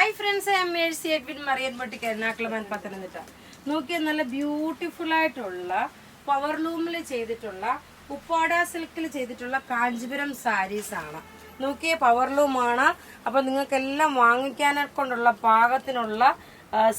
Hi friends, I am Mercy Edwin Mariyanpatti Ernakulam Pathanamthitta. നോക്കിയാൽ നല്ല beautiful ആയിട്ടുള്ള പവർ ലൂമിൽ ചെയ്തിട്ടുള്ള ഉപ്പാട സിൽക്കിൽ ചെയ്തിട്ടുള്ള കാഞ്ചീപുരം സാരീസ് ആണ്. നോക്കിയ പവർ ലൂമാണ്. അപ്പൊ നിങ്ങൾക്കെല്ലാം വാങ്ങിക്കാനെ കൊണ്ടുള്ള പാകത്തിനുള്ള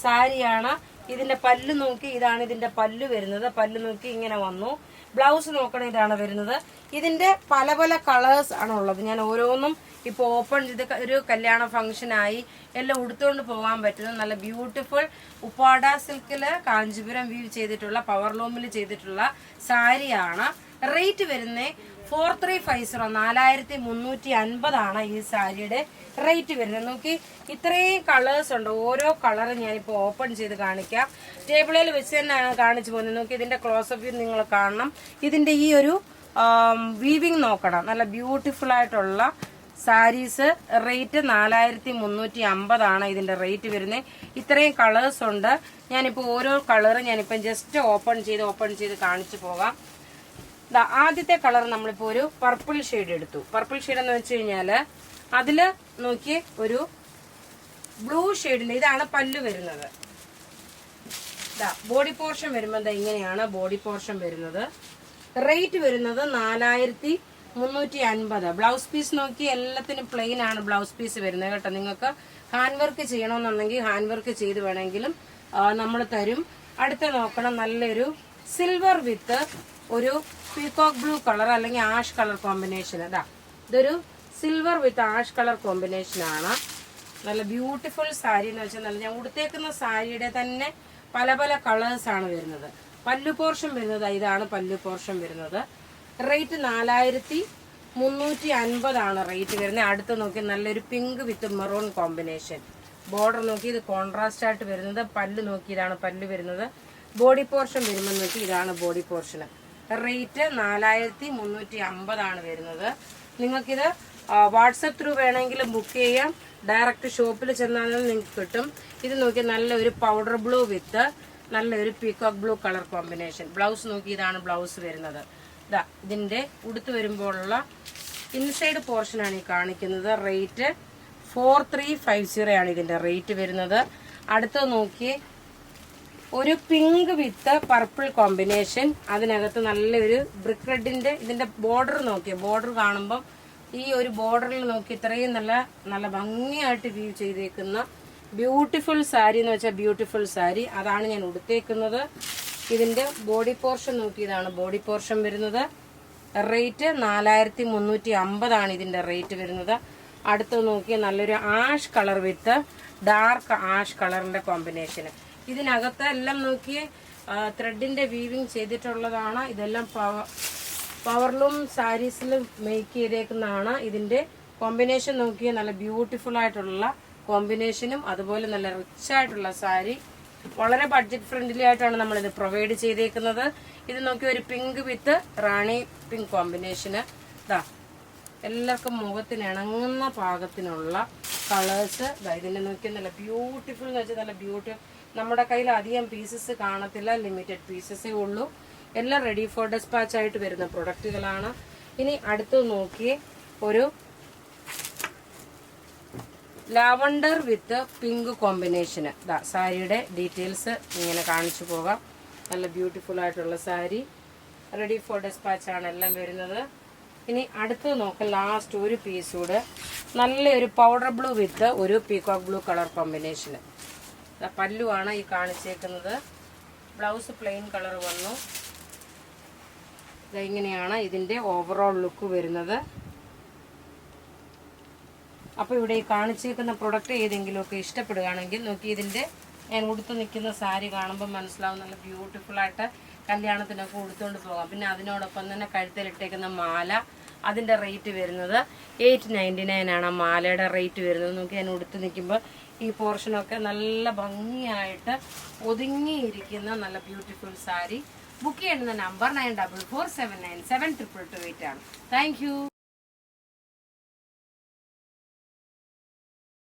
സാരിയാണ്. ഇതിന്റെ പല്ല് നോക്കി, ഇതാണ് ഇതിന്റെ പല്ല് വരുന്നത്. പല്ല് നോക്കി ഇങ്ങനെ വന്നു. ബ്ലൗസ് നോക്കണം, ഇതാണ് വരുന്നത്. ഇതിന്റെ പല പല കളേഴ്സ് ആണ് ഉള്ളത്. ഞാൻ ഓരോന്നും ഇപ്പൊ ഓപ്പൺ ചെയ്ത് ഒരു കല്യാണ ഫംഗ്ഷനായി എല്ലാം ഉടുത്തുകൊണ്ട് പോകാൻ പറ്റുന്ന നല്ല ബ്യൂട്ടിഫുൾ ഉപ്പാട സിൽക്കില് കാഞ്ചീപുരം വീവ് ചെയ്തിട്ടുള്ള പവർ ലൂമിൽ ചെയ്തിട്ടുള്ള സാരിയാണ്. റേറ്റ് വരുന്നത് 4350, 4350 ഈ സാരിയുടെ റേറ്റ് വരുന്നത്. നോക്കി, ഇത്രയും കളേഴ്സ് ഉണ്ട്. ഓരോ കളറും ഞാനിപ്പോ ഓപ്പൺ ചെയ്ത് കാണിക്കാം. ടേബിളിൽ വെച്ച് തന്നെയാണ് കാണിച്ചു പോകുന്നത്. നോക്കി, ഇതിന്റെ ക്ലോസപ്പ് വ്യൂ നിങ്ങൾ കാണണം. ഇതിന്റെ ഈ ഒരു വീവിങ് നോക്കണം. നല്ല ബ്യൂട്ടിഫുൾ ആയിട്ടുള്ള സാരീസ്. റേറ്റ് 4350 ഇതിന്റെ റേറ്റ് വരുന്നത്. ഇത്രയും കളേഴ്സ് ഉണ്ട്. ഞാനിപ്പോ ഓരോ കളറും ഞാനിപ്പം ജസ്റ്റ് ഓപ്പൺ ചെയ്ത് കാണിച്ചു പോകാം. ആദ്യത്തെ കളർ നമ്മളിപ്പോ ഒരു പർപ്പിൾ ഷെയ്ഡ് എടുത്തു. പർപ്പിൾ ഷെയ്ഡ് എന്ന് വെച്ച് കഴിഞ്ഞാല് അതില് നോക്കി ഒരു ബ്ലൂ ഷെയ്ഡിൽ ഇതാണ് പല്ലു വരുന്നത്. ബോഡി പോർഷൻ വരുമ്പോൾ ഇങ്ങനെയാണ് ബോഡി പോർഷൻ വരുന്നത്. റേറ്റ് വരുന്നത് 4350. ബ്ലൗസ് പീസ് നോക്കി എല്ലാത്തിനും പ്ലെയിൻ ആണ് ബ്ലൗസ് പീസ് വരുന്നത് കേട്ടോ. നിങ്ങൾക്ക് ഹാൻഡ് വർക്ക് ചെയ്യണമെന്നുണ്ടെങ്കിൽ ഹാൻഡ് വർക്ക് ചെയ്ത് വേണമെങ്കിലും നമ്മൾ തരും. അടുത്ത നോക്കണം, നല്ലൊരു സിൽവർ വിത്ത് ഒരു പീകോക്ക് ബ്ലൂ കളർ അല്ലെങ്കിൽ ആഷ് കളർ കോമ്പിനേഷൻ. ഇതൊരു സിൽവർ വിത്ത് ആഷ് കളർ കോമ്പിനേഷൻ ആണ്. നല്ല ബ്യൂട്ടിഫുൾ സാരി എന്ന് വെച്ചാൽ നല്ല ഞാൻ ഉടുത്തേക്കുന്ന സാരിയുടെ തന്നെ പല പല കളേഴ്സ് ആണ് വരുന്നത്. പല്ലു പോർഷൻ വരുന്നത് ഇതാണ് പല്ലു പോർഷൻ വരുന്നത്. റേറ്റ് 4350 റേറ്റ് വരുന്നത്. അടുത്ത് നോക്കി നല്ലൊരു പിങ്ക് വിത്ത് മെറൂൺ കോമ്പിനേഷൻ. ബോർഡർ നോക്കി ഇത് കോൺട്രാസ്റ്റ് ആയിട്ട് വരുന്നത്. പല്ല് നോക്കി ഇതാണ് പല്ല് വരുന്നത്. ബോഡി പോർഷൻ വരുമ്പോൾ നോക്കി ഇതാണ് ബോഡി പോർഷൻ. റേറ്റ് 4350 വരുന്നത്. നിങ്ങൾക്കിത് വാട്സപ്പ് ത്രൂ വേണമെങ്കിലും ബുക്ക് ചെയ്യാം. ഡയറക്റ്റ് ഷോപ്പിൽ ചെന്നാലും നിങ്ങൾക്ക് കിട്ടും. ഇത് നോക്കി നല്ലൊരു പൗഡർ ബ്ലൂ വിത്ത് നല്ലൊരു peacock blue colour combination. Blouse നോക്കി ഇതാണ് ബ്ലൗസ് വരുന്നത്. ഇതിന്റെ ഉടുത്ത് വരുമ്പോഴുള്ള ഇൻസൈഡ് പോർഷൻ ആണ് ഈ കാണിക്കുന്നത്. റേറ്റ് 4350 ഇതിന്റെ റേറ്റ് വരുന്നത്. അടുത്തത് നോക്കി ഒരു പിങ്ക് വിത്ത് പർപ്പിൾ കോമ്പിനേഷൻ. അതിനകത്ത് നല്ലൊരു ബ്രിക്ക് റെഡിന്റെ ഇതിന്റെ ബോർഡർ നോക്കിയ ബോർഡർ കാണുമ്പോൾ ഈ ഒരു ബോർഡറിൽ നോക്കി ഇത്രയും നല്ല ഭംഗിയായിട്ട് വ്യൂ ചെയ്തേക്കുന്ന ബ്യൂട്ടിഫുൾ സാരി എന്ന് വെച്ചാൽ ബ്യൂട്ടിഫുൾ സാരി. അതാണ് ഞാൻ ഉടുത്തേക്കുന്നത്. ഇതിന്റെ ബോഡി പോർഷൻ നോക്കിയതാണ് ബോഡി പോർഷൻ വരുന്നത്. റേറ്റ് 4350 ഇതിന്റെ റേറ്റ് വരുന്നത്. അടുത്ത് നോക്കിയ നല്ലൊരു ash colour with dark ash കളറിന്റെ കോമ്പിനേഷൻ. ഇതിനകത്ത് എല്ലാം നോക്കി ത്രെഡിന്റെ വീവിങ് ചെയ്തിട്ടുള്ളതാണ്. ഇതെല്ലാം പവർലൂം സാരീസിൽ മേക്ക് ചെയ്തേക്കുന്നതാണ്. ഇതിന്റെ കോമ്പിനേഷൻ നോക്കിയ നല്ല ബ്യൂട്ടിഫുൾ ആയിട്ടുള്ള കോമ്പിനേഷനും അതുപോലെ നല്ല റിച്ച് ആയിട്ടുള്ള സാരി. വളരെ ബഡ്ജറ്റ് ഫ്രണ്ട്ലി ആയിട്ടാണ് നമ്മൾ ഇത് പ്രൊവൈഡ് ചെയ്തേക്കുന്നത്. ഇത് നോക്കി ഒരു പിങ്ക് വിത്ത് റാണി പിങ്ക് കോമ്പിനേഷന്. എല്ലാവർക്കും മുഖത്തിന് ഇണങ്ങുന്ന പാകത്തിനുള്ള കളേഴ്സ്. ഇതിനെ നോക്കി നല്ല ബ്യൂട്ടിഫുൾ എന്ന് വെച്ചാൽ നല്ല ബ്യൂട്ടിഫുൾ. നമ്മുടെ കയ്യിൽ അധികം പീസസ് കാണത്തില്ല, ലിമിറ്റഡ് പീസസേ ഉള്ളൂ. എല്ലാം റെഡി ഫോർ ഡെസ്പാച്ച് ആയിട്ട് വരുന്ന പ്രൊഡക്റ്റുകളാണ്. ഇനി അടുത്ത് നോക്കി ഒരു ലാവണ്ടർ വിത്ത് പിങ്ക് കോമ്പിനേഷന്. സാരിയുടെ ഡീറ്റെയിൽസ് ഇങ്ങനെ കാണിച്ചു പോകാം. നല്ല ബ്യൂട്ടിഫുൾ ആയിട്ടുള്ള സാരി, റെഡി ഫോർ ഡെസ്പാച്ച് ആണ് എല്ലാം വരുന്നത്. ഇനി അടുത്ത് നോക്കാം ലാസ്റ്റ് ഒരു പീസ് കൂടെ. നല്ലൊരു പൗഡർ ബ്ലൂ വിത്ത് ഒരു പീകോക്ക് ബ്ലൂ കളർ കോമ്പിനേഷന്. പല്ലുവാണ് ഈ കാണിച്ചേക്കുന്നത്. ബ്ലൗസ് പ്ലെയിൻ കളർ വന്നു. ഇങ്ങനെയാണ് ഇതിന്റെ ഓവറോൾ ലുക്ക് വരുന്നത്. അപ്പോൾ ഇവിടെ ഈ കാണിച്ചേക്കുന്ന പ്രൊഡക്റ്റ് ഏതെങ്കിലുമൊക്കെ ഇഷ്ടപ്പെടുകയാണെങ്കിൽ നോക്കി ഇതിന്റെ ഞാൻ ഉടുത്ത് നിൽക്കുന്ന സാരി കാണുമ്പോൾ മനസ്സിലാവും നല്ല ബ്യൂട്ടിഫുൾ ആയിട്ട് കല്യാണത്തിനൊക്കെ ഉടുത്തുകൊണ്ട് പോകാം. പിന്നെ അതിനോടൊപ്പം തന്നെ കഴുത്തിലിട്ടേക്കുന്ന മാല, അതിന്റെ റേറ്റ് വരുന്നത് 899 ആണ്. മാലയുടെ റേറ്റ് വരുന്നത്. നോക്കി ഞാൻ ഉടുത്ത് നിൽക്കുമ്പോൾ ഈ പോർഷനൊക്കെ നല്ല ഭംഗിയായിട്ട് ഒതുങ്ങിയിരിക്കുന്ന നല്ല ബ്യൂട്ടിഫുൾ സാരി. ബുക്ക് ചെയ്യുന്ന നമ്പർ 9447972228 ആണ്. Thank you.